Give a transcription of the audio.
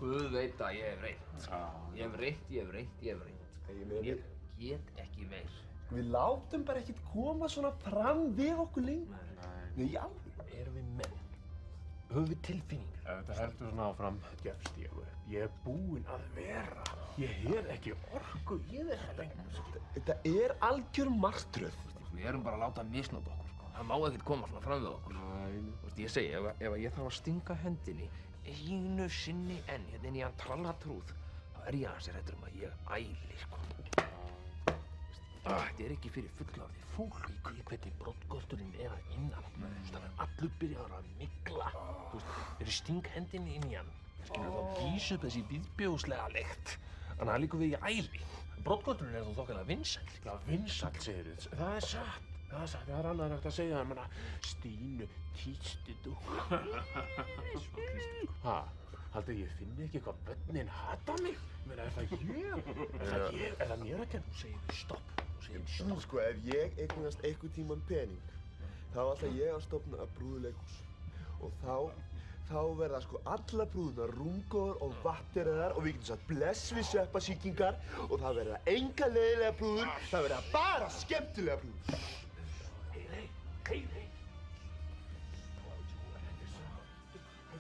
Guð veit að ég hef reynt. Ég hef reynt. Ég get ekki meir. Við látum bara ekkert koma svona fram við okkur lengur. Nei, í alvöru. Erum við menn? Höfum við tilfinningar? Ef þetta heldur svona áfram, gefst ég upp. Ég búinn að vera. Ég hef ekki orku í þetta lengur. Þetta algjör martröð. Við erum bara að láta misnota okkur, sko. Það má ekkert koma svona fram við okkur. Ég segi, ef ég þarf að stinga hendinni einu sinni enn hérna inn í hann trallatrúð, þá ég aðeins hræddur að ég æli, sko. Þetta ekki fyrir fullorðið fólk í hvernig broddgölturinn að innan. Það allur byrjaður að mygla. Þegar ég sting hendinni inn í hann, þá gýs upp þessi viðbjóðslega lykt. Þannig að líka við ég æli. Broddgölturinn þó þokkalega vinsæll. Já, vinsæll, segirðu. Það er satt. Það er annað hægt að segja það, menna Stínu kýstudúkku. Ha? Haldið ég finni ekki hvað börnin hata mig? Menna, er það mér að kenna? Segðu stopp. Sko, ef ég eignast einhvern tímann pening, þá ætla ég að stofna að brúðuleikhús. Og þá verða sko alla brúðurnar rúmgóðar og vatnirðar og við getum sagt bless við sveppasýkingar og það verða enga leiðilega brúður, það verða bara skemmtilega brúður. Heyr,